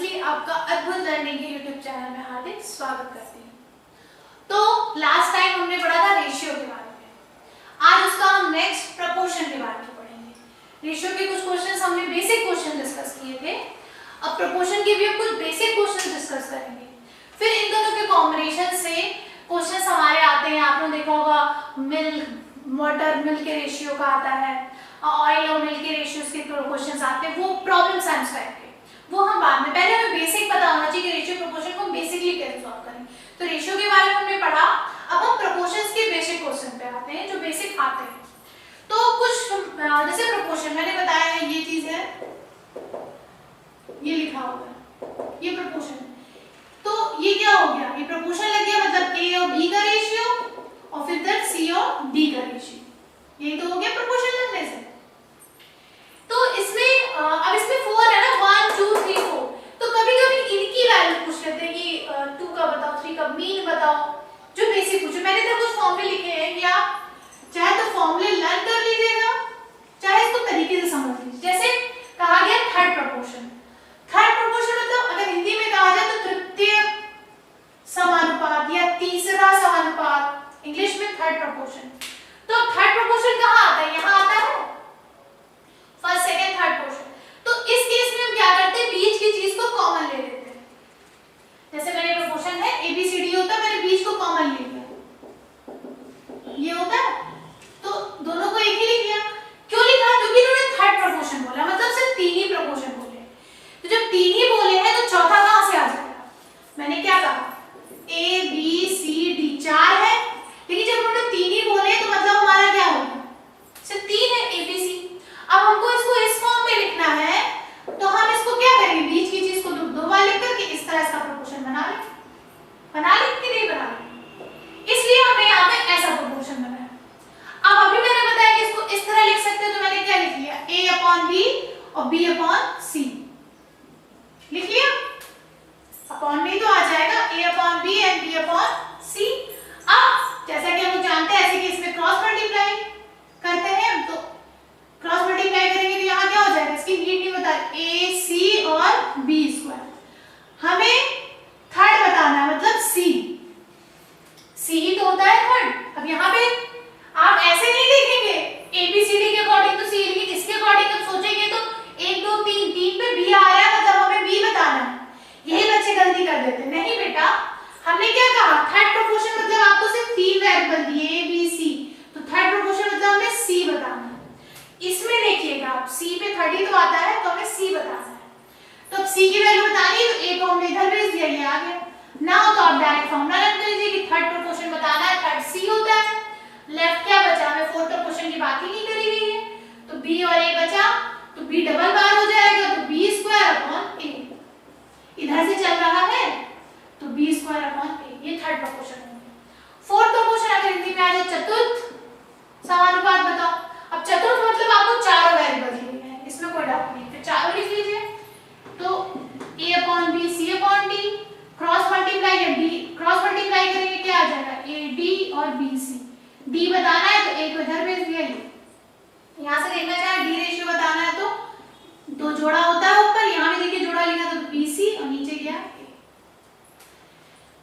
Honestly आपका अद्भुत learning के यूट्यूब चैनल में हार्दिक स्वागत करती हूँ। तो लास्ट टाइम हमने पढ़ा था रेशियो के बारे में, आज उसका हम नेक्स्ट प्रपोर्शन के बारे में पढ़ेंगे। रेशियो के कुछ क्वेश्चंस हमने बेसिक क्वेश्चन डिस्कस किए थे, अब प्रपोर्शन के भी हम कुछ बेसिक क्वेश्चन डिस्कस करेंगे। फिर इन दोनों के कॉम्बिनेशन से क्वेश्चंस हमारे आते हैं, आपने देखा होगा मिल्क वाटर मिल्क के रेशियो का आता है, ऑयल और मिल्क के रेशियोज के क्वेश्चंस आते हैं, वो प्रॉब्लम साइंस टाइप के, वो हम बाद में, पहले हमें बेसिक पता होना चाहिए कि रेशियो प्रोपोर्शन को हम बेसिकली कैसे सॉल्व करें। तो रेशियो के बारे में हमने पढ़ा, अब हम प्रोपोर्शंस के बेसिक क्वेश्चन पे आते हैं जो बेसिक आते हैं। तो कुछ जैसे प्रोपोर्शन मैंने बताया है, ये चीज है, ये लिखा हुआ है, ये प्रोपोर्शन है। तो ये क्या हो गया, ये प्रोपोर्शन लग गया, मतलब ए और बी का रेशियो और फिर इधर सी और डी का रेशियो, यही तो हो गया प्रोपोर्शन लगने से। तो इसमें अब इसमें 4 है ना, 1 2 3 4, तो कभी कभी इनकी वैल्यू पूछ लेते हैं कि 2 का बताओ, 3 का मीन बताओ, जो बेसिक पूछे। मैंने तो कुछ फॉर्मूले लिखे हैं कि आप चाहे तो फॉर्मूले लर्न कर लीजिएगा, चाहे इसको तरीके से समझ लीजिए। जैसे कहा गया थर्ड प्रोपोर्शन, थर्ड प्रोपोर्शन मतलब अगर हिंदी में कहा जाए तो तृतीय समानुपात या तीसरा समानुपात, इंग्लिश में थर्ड प्रोपोर्शन। तो थर्ड प्रोपोर्शन कहाँ आता है, यहाँ आता है, फर्स्ट सेकंड थर्ड पोर्शन। तो इस केस में हम क्या करते हैं, बीच की चीज को कॉमन ले लेते हैं। जैसे मेरे प्रोपोर्शन है ABCD होता है, मैंने बीच को कॉमन ले लिया, ये होता है, तो दोनों को एक ही लिख लिया। क्यों लिखा, क्योंकि इन्होंने थर्ड प्रोपोर्शन बोला, मतलब सिर्फ 3 ही प्रोपोर्शन बोले। तो जब 3 ही बोले हैं तो चौथा कहां से आ जाएगा, मैंने क्या कहा ABCD 4 है, लेकिन जब उन्होंने 3 ही बोले तो मतलब हमारा क्या हो गया, सिर्फ 3 है ABC। अब हमको इसको इस फॉर्म में लिखना है, तो हम इसको क्या करेंगे, बीच की चीज को दो बार लिख करके इस तरह इसका प्रोपोर्शन बना लें कि नहीं बना लें, इसलिए हमने यहाँ पे ऐसा प्रोपोर्शन बनाया। अब अभी मैंने बताया कि इसको इस तरह लिख सकते हैं, तो मैंने क्या लिख लिया, A/B और B/C लिख लिया, अपॉन में तो आ जाएगा A/B एंड B/C। अब जैसा कि हम जानते हैं, ऐसे केस में क्रॉस मल्टीप्लाई करते हैं, तो क्रॉस मल्टीप्लाई करेंगे तो यहाँ क्या हो जाएगा, इसकी नीड नहीं बता, AC और B²। हमें थर्ड बताना है, मतलब C ही तो होता है थर्ड। अब यहाँ पे आप ऐसे नहीं लिखेंगे ABCD के अकॉर्डिंग तो C, लेकिन इसके अकॉर्डिंग अब सोचेंगे तो 1 2 3 पे B आ रहा है, मतलब हमें B बताना है। यही बच्चे गलती कर देते हैं, नहीं बेटा, हमने क्या कहा, थर्ड प्रोपोर्शन मतलब आपको सिर्फ 3 वेरिएबल दिए A B C, तो थर्ड प्रोपोर्शन मतलब हमें C बताना है। इसमें देखिएगा आप C पे 30 तो आता है, तो हमें C बताना है। तो अब C की वैल्यू बतानी है, तो A को हमने इधर भेज दिया, ये आ गया ना, हो तो आप डायरेक्ट फॉर्मूला रख लीजिए कि थर्ड प्रोपोर्शन बताना है, थर्ड C होता है। लेफ्ट क्या बचा, हमें फोर्थ प्रोपोर्शन की बात ही नहीं करी गई है, तो B और A बचा, तो B डबल बार हो जाएगा, तो B²/A, इधर से चल रहा है तो B²/A, ये थर्ड प्रोपोर्शन हो गया। फोर्थ प्रोपोर्शन अगर हिंदी में आ जाए चतुर्थ समानुपात बताओ। अब चतुर्थ मतलब आपको चारों वेरिएबल दिए हैं, इसमें कोई डाउट नहीं, फिर चारों लिख लीजिए, तो A/B C/D, क्रॉस मल्टीप्लाई या क्रॉस मल्टीप्लाई करेंगे क्या आ जाएगा, AD और BC। D बताना है तो A को इधर भेज दिया, यहाँ से देखना चाहे D रेशियो बताना है तो 2 जोड़ा होता है ऊपर, यहाँ भी देखिए जोड़ा लिखा तो BC और नीचे गया A।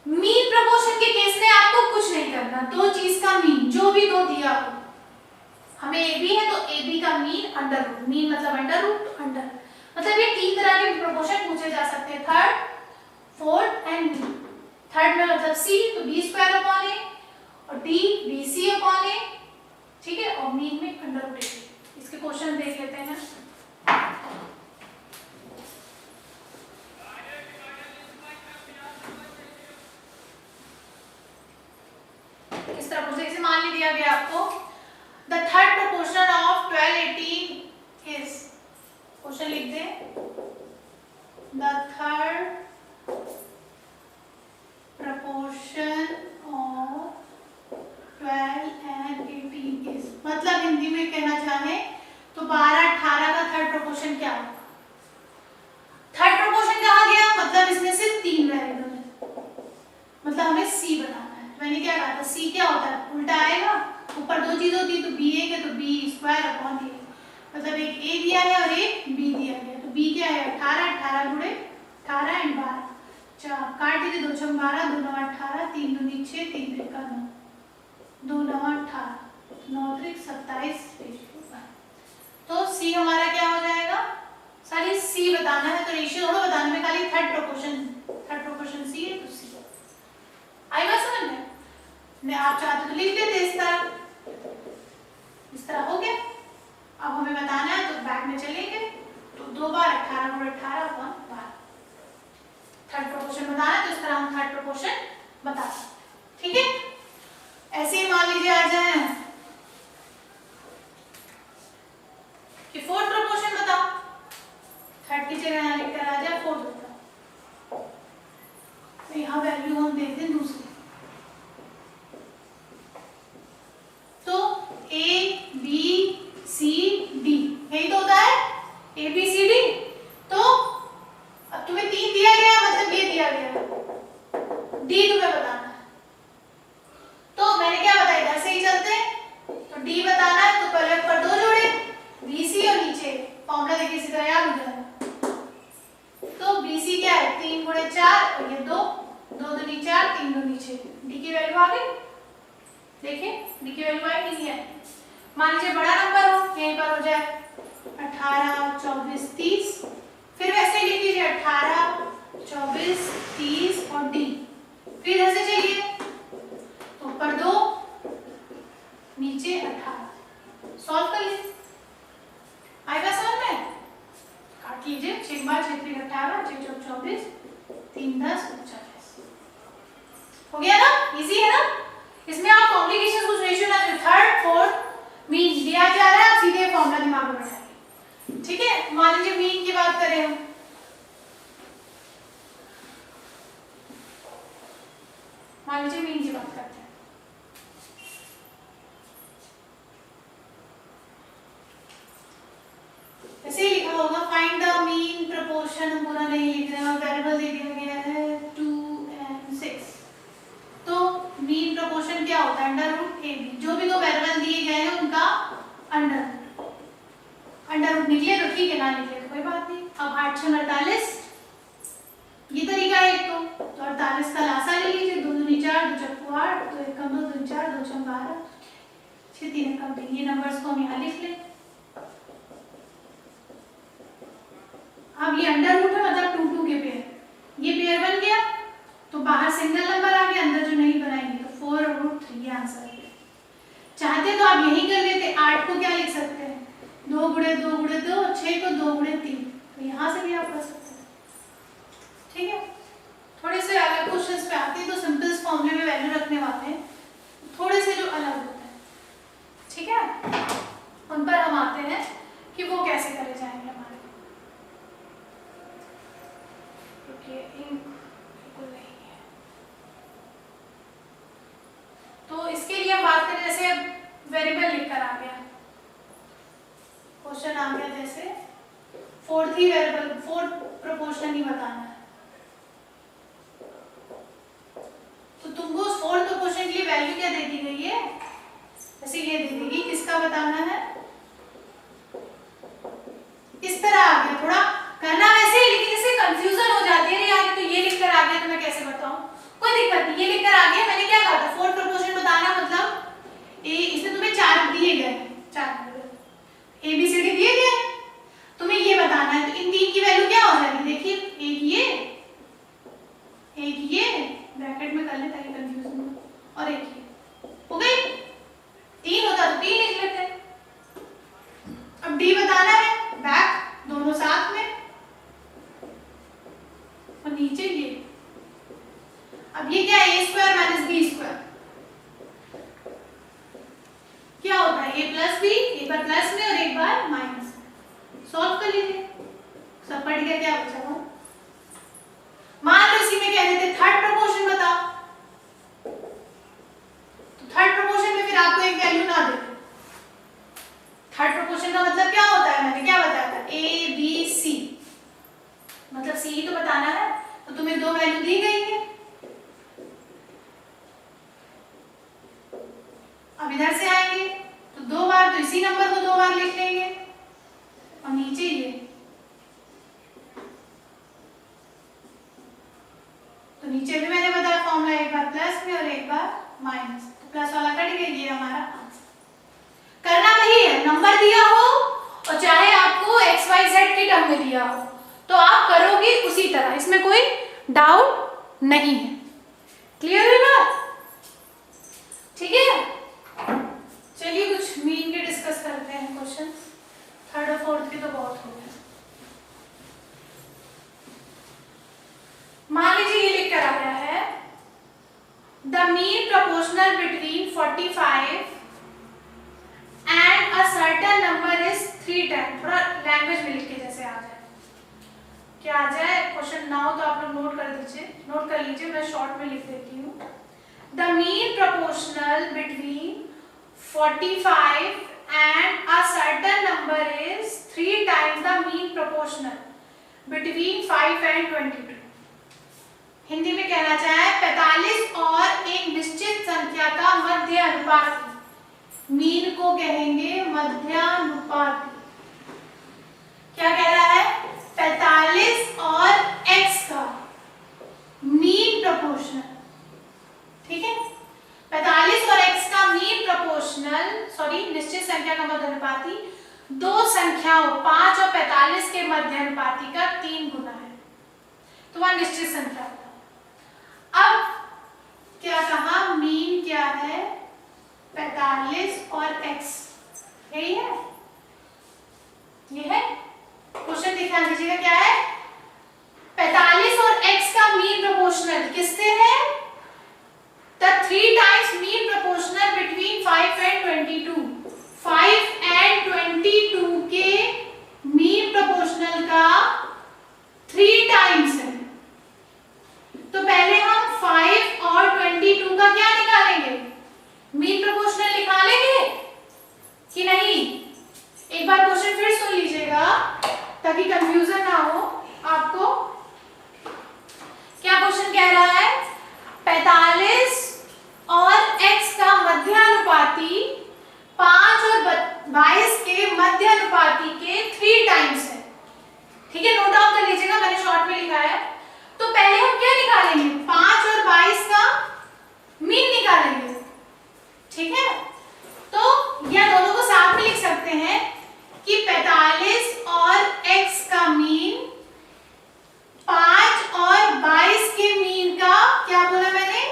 मीन प्रोपोर्शन के केस में आपको कुछ नहीं करना, दो चीज का मीन, जो भी दो दिया हो, हमें AB है तो AB का मीन अंडर रूट, मीन मतलब अंडर रूट, अंडर, मतलब ये 3 तरह के प्रोपोर्शन पूछे जा सकते हैं, third fourth and mean. Third में मतलब C तो B²/A और D BC/A, ठीक है, और मीन में अंडर रूट AB। इसके क्वेश्चन देख लेते हैं। किस तरह पूछे, इसे मान लिया गया आपको, The third proportion of 12 18 is, question लिख दे, The third proportion of 12 and 18 is, मतलब हिंदी में कहना चाहे तो 12 18 का थर्ड प्रोपोर्शन क्या होगा। थर्ड प्रोपोर्शन कहा गया, मतलब इसमें से 3 वेरिएबल है, मतलब हमें C बताना है। मैंने क्या कहा था, C क्या होता है, उल्टा आएगा, ऊपर 2 चीज होती है, तो B एक है तो B²/A, मतलब एक A दिया है और एक B दिया गया, तो B क्या है 18, 18 गुणे 18 4 काट दीजिए, 2 छम 12, 2 9 18, 3 दूनी 6, 3 3 का 9, 2 9 18, 9 3 27, तो सी हमारा क्या हो जाएगा? सारी सी बताना है, तो रेशियो थोड़ा बताने में, खाली थर्ड प्रोपोर्शन सी है, तो सी आई बात समझ में? मैं आप चाहते तो लिख लेते इस तरह हो गया। अब हमें बताना है तो बैक में चलेंगे, तो 2 बार 18 गुणे 18 अपॉन 12, थर्ड प्रोपोर्शन बताना है, तो इस तरह हम थर्ड प्रोपोर्शन बता सकते, ठीक है। ऐसे ही मान लीजिए आ जाए कि फोर्थ प्रोपोर्शन बताओ, थर्ड की जगह यहाँ लिखकर आ जाए फोर्थ बताओ, तो यहाँ वैल्यू हम देते हैं दूसरी, तो ए बी सी डी, यही तो होता है ए बी सी डी। तो अब तुम्हें 3 दिया गया, मतलब ये दिया गया, डी तुम्हें बताना है, तो मैंने क्या बताया, इधर से ही चलते हैं, तो डी बताना है तो पहले ऊपर 2 जोड़े BC और नीचे फॉर्मूला देखिए इसी तरह याद हो जाएगा, तो BC क्या है 3 गुणे 4 और ये 2, 2 दूनी 4, 3 दूनी 6, डी की वैल्यू आ गई, देखिए डी की वैल्यू आई नहीं है। मान लीजिए बड़ा नंबर हो, यहीं पर हो जाए 18 24 30, फिर वैसे ही लिख लीजिए 18 24 30 और डी, फिर इधर से चलिए तो ऊपर 2 नीचे 18, सॉल्व कर लीजिए, आएगा समझ में? काट लीजिए, 6 बार 6 3 18, 6 चौक 24, 3 10 39, हो गया ना, इजी है ना। इसमें आप कॉम्प्लिकेशन कुछ रेशियो ना, थर्ड फोर्थ मीन दिया जा रहा है, आप सीधे फॉर्मूला दिमाग में बैठाइए, ठीक है। मान लीजिए मीन की बात करें हम, मान लीजिए मीन की बात करते हैं, ऐसे ही लिखा होगा फाइंड द मीन प्रोपोर्शन, हम पूरा नहीं लिख रहे हैं, वेरिएबल दे दिया गया है 2 and 6, तो मीन प्रोपोर्शन क्या होता है, अंडर रूट ए बी, जो भी दो वेरिएबल दिए गए हैं उनका अंडर रूट निकले तो ठीक है, ना निकले तो कोई बात नहीं। अब 8 6 48, ये तरीका है एक, तो 48 का लासा ले लीजिए, 2 दूनी 4, 2 चौको 8, तो 1 कम 2 दूनी 4, 2 छम 12, 6 3 कम 3, ये नंबर्स को हम यहाँ लिख लें। अब ये अंडर रूट है, मतलब 2 2 के पेयर, ये पेयर बन गया, तो बाहर सिंगल नंबर आ गया, अंदर जो नहीं बनाएंगे, तो 4√3 ये आंसर है। चाहते तो आप यही कर लेते, 8 को क्या लिख सकते हैं 2 गुणे 2 गुणे 2, 6 को 2 गुणे 3, तो यहाँ से भी आप कर सकते हैं, ठीक है। थोड़े से अगर क्वेश्चंस पे आते हैं तो सिंपल फॉर्मूले में वैल्यू रखने वाले हैं, थोड़े से जो अलग होते हैं, ठीक है, उन पर हम आते हैं कि वो कैसे करे जाएंगे हमारे, तो इसके लिए हम बात करें, जैसे वेरिएबल लिखकर आ गया, क्वेश्चन आ गया जैसे फोर्थ ही वेरिएबल, फोर्थ प्रोपोर्शन ही बताना है, तो तुमको उस फोर्थ प्रोपोर्शन के लिए वैल्यू क्या दे दी गई है, जैसे ये दे देगी, किसका बताना है, इस तरह आ गया, थोड़ा करना वैसे ही, लेकिन इससे कंफ्यूजन हो जाती है, यार तो ये लिखकर आ गया तो मैं कैसे बताऊं, कोई दिक्कत नहीं, ये लिखकर आ गया, मैंने क्या कहा था फोर्थ प्रोपोर्शन बताना, मतलब ए, इसमें तुम्हें 4 दिए गए, 4 ए बी सी डी दिए गए, तुम्हें ये बताना है, तो इन 3 की वैल्यू क्या हो जाएगी, देखिए एक ये ब्रैकेट में कर ले ताकि कंफ्यूजन हो, और एक ये हो गई, 3 होता तो 3 लिख लेते। अब डी बताना है, बैक दोनों साथ में और नीचे ये, अब ये क्या है, a square minus B square, क्या होता है a प्लस बी, एक बार प्लस में और एक बार माइनस में, सॉल्व कर लीजिए, सब पढ़ गया, क्या बचा हुआ, मान लो इसी में कह देते थर्ड प्रोपोर्शन बताओ, तो थर्ड प्रोपोर्शन में फिर आपको एक वैल्यू ना दे, थर्ड प्रोपोर्शन का मतलब क्या होता है, मैंने क्या बताया था, ए बी सी, मतलब सी ही तो बताना है, तो तुम्हें 2 वैल्यू दी गई है, अब इधर से आएंगे तो 2 बार, तो इसी नंबर को 2 बार लिख लेंगे, और नीचे ये में दिया हो तो आप करोगे उसी तरह, इसमें कोई डाउट नहीं है। क्लियर है बात? ठीक है, चलिए कुछ मीन के डिस्कस करते हैं क्वेश्चन। थर्ड और फोर्थ के तो बहुत हो गए। मान लीजिए ये लिख कर आया है the mean proportional between 45 and a certain number is 3 times. थोड़ा लैंग्वेज में लिख के जैसे आ जाए, क्या आ जाए, क्वेश्चन ना हो तो आप लोग नोट कर दीजिए, नोट कर लीजिए, मैं शॉर्ट में लिख देती हूँ। The mean proportional between 45 and a certain number is 3 times the mean proportional between 5 and 22। Hindi में कहना चाहे 45 और एक निश्चित संख्या का मध्य अनुपाती, मीन को कहेंगे मध्यानुपाती। क्या कह रहा है? 45 और x का मीन प्रोपोर्शनल, ठीक है, 45 और x का मीन प्रोपोर्शनल, सॉरी निश्चित संख्या का मध्यानुपाती दो संख्याओं 5 और 45 के मध्यानुपाती का 3 गुना है, तो वह निश्चित संख्या होता। अब क्या कहा, मीन क्या है? 45 और x, यही है, ये है क्वेश्चन, ध्यान दीजिएगा क्या है? 45 और x का मीन प्रोपोर्शनल किससे है? The 3 times mean proportional between 5 and 22। 5 and 22 के मीन प्रोपोर्शनल का 3 टाइम्स है। तो पहले हम 5 और 22 का क्या निकालेंगे? मीन प्रोपोर्शनल निकालेंगे कि नहीं? एक बार क्वेश्चन फिर सुन लीजिएगा ताकि कंफ्यूजन ना हो आपको। क्या क्वेश्चन कह रहा है? 45 और x का मध्यानुपाती 5 और 22 के मध्यानुपाती के 3 टाइम्स है, ठीक है, नोट डाउन कर लीजिएगा, मैंने शॉर्ट में लिखा है। तो पहले हम क्या निकालेंगे? 5 और 22 का मीन निकालेंगे, ठीक है। तो या दोनों को साथ में लिख सकते हैं कि 45 और x का मीन 5 और 22 के मीन का क्या बोला मैंने?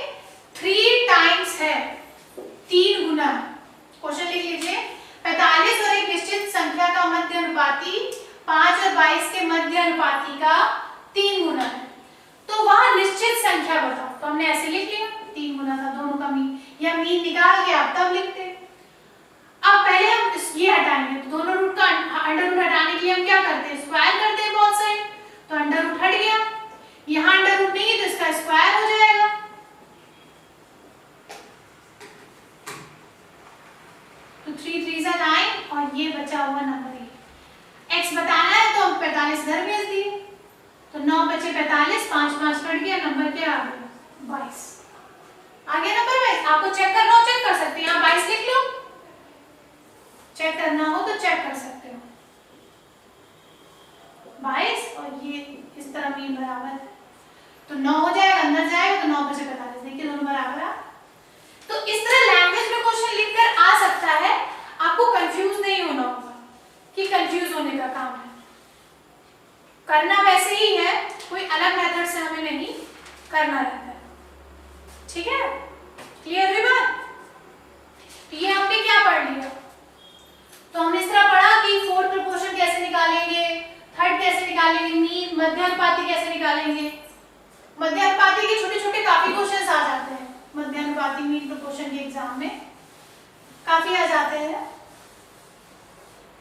3 टाइम्स है, 3 गुना। क्वेश्चन लिख लीजिए, 45 और एक निश्चित संख्या का मध्य अनुपाती 5 और 22 के मध्य अनुपाती का 3 गुना है, तो वहां निश्चित संख्या बताओ। तो हमने ऐसे लिख लिया, 3 गुना था दोनों का मीन, या मीन निकाल के आप तब लिखते। अब पहले हम ये हटाएंगे, तो दोनों रूट का अंडर रूट हटाने के लिए हम क्या करते हैं? स्क्वायर करते हैं बोथ साइड, तो अंडर रूट हट गया, यहाँ अंडर रूट नहीं है तो इसका स्क्वायर हो जाएगा। तो 3 3 जा 9 और ये बचा हुआ नंबर है। x बताना है तो हम 45 इधर भेज दिए, तो 9 बचे 45, 5 5 कट गया, नंबर क्या आ गया? 22 आ गया नंबर 22। आपको चेक करना हो चेक कर सकते हैं, यहाँ 22 लिख लो, चेक करना हो तो चेक कर सकते हो। 22 और ये इस तरह मीन बराबर है, तो 9 हो जाएगा, अंदर जाएगा तो 9 बचे 45, देखिए दोनों बराबर है। तो इस तरह लैंग्वेज में क्वेश्चन लिखकर आ सकता है, आपको कंफ्यूज नहीं होना होगा कि कंफ्यूज होने का काम है, करना वैसे ही है, कोई अलग मेथड से हमें नहीं करना रहता है, ठीक है, क्लियर है बात? ये हमने क्या पढ़ लिया? तो हमने इस तरह पढ़ा कि फोर्थ प्रोपोर्शन कैसे निकालेंगे, थर्ड कैसे निकालेंगे, मीन मध्यानुपाती कैसे निकालेंगे। मध्यानुपाती के छोटे छोटे काफी क्वेश्चन आ जाते हैं, मध्यानुपाती मीन प्रोपोर्शन के एग्जाम में काफी आ जाते हैं।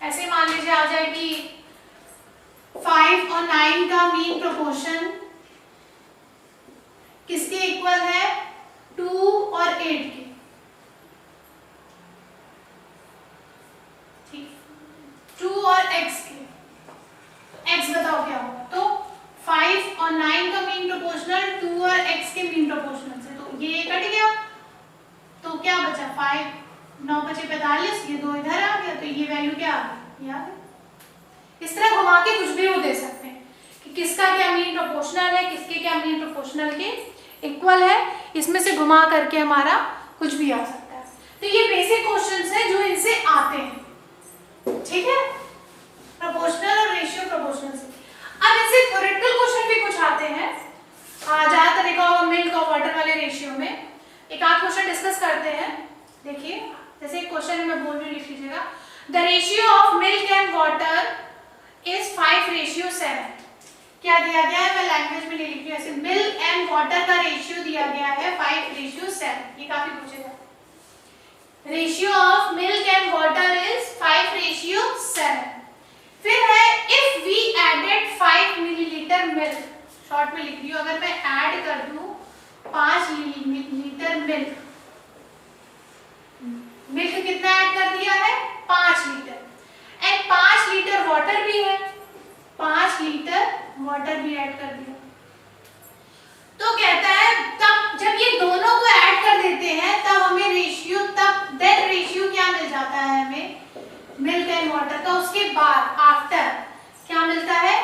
ऐसे मान लीजिए आ जाए कि 5 और 9 का मीन प्रोपोर्शन किसके इक्वल है? 2 और 8 के, ठीक, 2 और x के, x बताओ क्या होगा? तो 5 और 9 का मीन प्रोपोर्शनल 2 और x के मीन प्रोपोर्शनल से, तो ये कट गया, तो क्या बचा? 5, 9 बचे 45, ये 2 इधर आ गया, तो ये वैल्यू क्या आ गई? यहाँ पे इस तरह घुमा के कुछ भी वो दे सकते हैं कि किसका क्या मीन प्रोपोर्शनल है, किसके क्या मीन प्रोपोर्शनल के इक्वल है, इसमें से घुमा करके हमारा कुछ भी आ सकता है। तो ये बेसिक क्वेश्चंस है जो इनसे आते हैं, ठीक है, प्रोपोर्शनल और रेशियो प्रोपोर्शनल से। Ratio of milk and water is 5:7। क्या दिया गया है, मैं लैंग्वेज में ले लिख रही हूँ ऐसे, मिल्क एंड वाटर का रेशियो दिया गया है 5:7। ये काफी पूछेगा। Ratio of milk and water is 5:7। फिर है if we added 5 millilitre milk, short में लिख रही हूँ, अगर मैं ऐड कर दूं 5 लीटर मिल्क, मिल्क कितना ऐड कर दिया है 5 लीटर, एंड 5 लीटर वाटर भी है, 5 लीटर वाटर भी ऐड कर दिया। तो कहता है तब जब ये दोनों को ऐड कर देते हैं तब हमें रेशियो, तब देन रेशियो क्या मिल जाता है हमें मिल्क एंड वाटर का, उसके बाद आफ्टर क्या मिलता है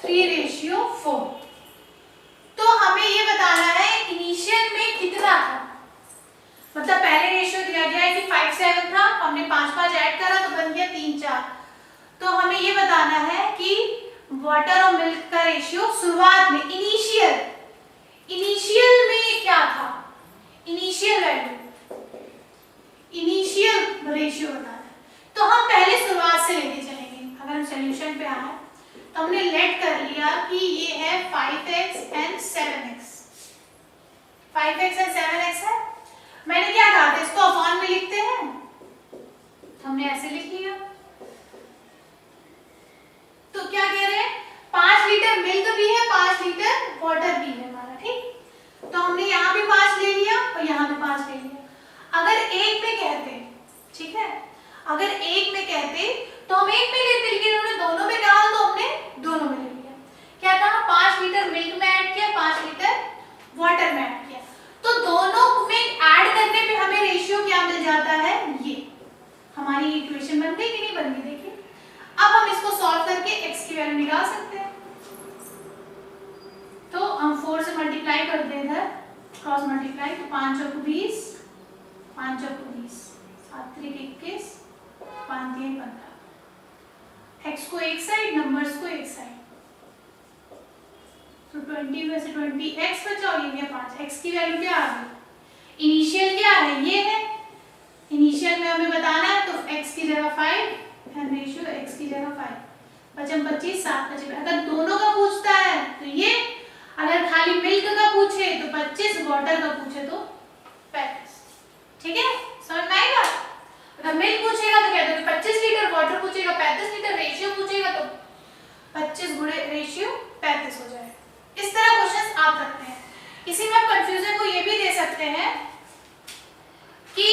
3:4। तो हमें ये बताना है इनिशियल में कितना था, मतलब पहले रेशियो दिया गया है कि 5:7 था, हमने 5 ऐड करा तो बन गया 3:4। तो हमें ये बताना है कि वाटर और मिल्क का रेशियो शुरुआत में इनिशियल में क्या था, इनिशियल वैल्यू, इनिशियल रेशियो बताना है। तो हम पहले शुरुआत से लेके चलेंगे। अगर हम सॉल्यूशन पे आए तो हमने लेट कर लिया कि ये है 5x and 7x, 5x and 7x है। मैंने क्या कहा था, इसको अपॉन में लिखते हैं, हमने ऐसे लिख लिया। तो क्या कह रहे हैं, 5 लीटर मिल्क भी है, 5 लीटर वाटर भी है हमारा, ठीक। तो हमने यहाँ भी 5 ले लिया और यहाँ भी 5 ले लिया। अगर एक में कहते, ठीक है, अगर एक में कहते तो हम एक में लेते, लेकिन उन्होंने दोनों में कहा तो हमने दोनों में ले लिया। क्या कहा, 5 लीटर मिल्क में ऐड किया, 5 लीटर वाटर में ऐड किया। तो दोनों में ऐड करने पे हमें रेशियो क्या मिल जाता है, ये हमारी इक्वेशन बन गई कि नहीं बन गई। देखिए अब हम इसको सॉल्व करके x की वैल्यू निकाल सकते हैं। तो हम 4 से मल्टीप्लाई कर दें, इधर क्रॉस मल्टीप्लाई, तो 5 चौक 20, 5 चौक 20, 7 त्रिक 21, 5 3 15। x को एक साइड, नंबर्स को एक साइड, तो 20 में से 20x बचा और ये 5। x की वैल्यू क्या आ गई, इनिशियल क्या है, ये है इनिशियल में हमें बताना है, तो x की जगह 5 एंड रेशियो x की जगह 5, बचम 25, 7 25। अगर दोनों का पूछता है तो ये, अगर खाली मिल्क का पूछे तो 25, वाटर का पूछे तो 35। ठीक है, समझ में आई बात। अगर मिल्क पूछेगा तो कहते हैं 25 लीटर, वाटर पूछेगा 35 लीटर, रेशियो पूछेगा तो 25 गुणे रेशियो 35 हो जाएगा। इस तरह क्वेश्चंस आ सकते हैं। इसी में आप कंफ्यूजन को ये भी दे सकते हैं कि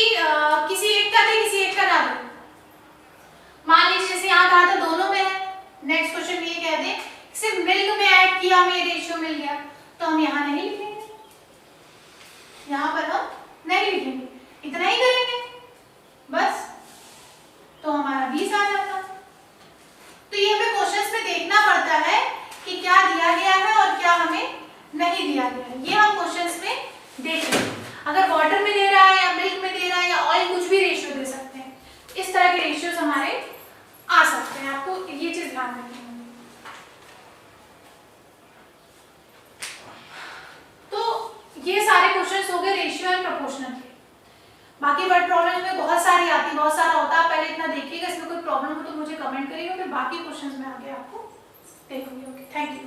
किसी एक का दे, किसी एक का ना दे। मान लीजिए जैसे यहाँ कहा था दोनों में है, नेक्स्ट क्वेश्चन ये कह दे सिर्फ मिल्क में ऐड किया हमें रेशियो मिल गया, तो हम यहाँ नहीं लिखेंगे, यहाँ पर हम नहीं लिखेंगे, इतना ही करेंगे बस, तो हमारा 20 आ जाता। तो ये हमें क्वेश्चंस में देखना पड़ता है कि क्या दिया गया है और क्या हमें नहीं दिया गया है, ये हम क्वेश्चंस में देख लेंगे। अगर वाटर में दे रहा है या मिल्क में दे रहा है या ऑयल, कुछ भी रेशियो दे सकते हैं, इस तरह के रेशियोज हमारे आ सकते हैं, आपको ये चीज ध्यान रखनी होगी। तो ये सारे क्वेश्चंस हो गए रेशियो एंड प्रोपोर्शनल के। बाकी वर्ड प्रॉब्लम में बहुत सारी आती, बहुत सारा होता है, पहले इतना देखिएगा, इसमें कोई प्रॉब्लम हो तो मुझे कमेंट करिएगा, फिर बाकी क्वेश्चंस में आगे आपको देखूंगी। Okay, thank you.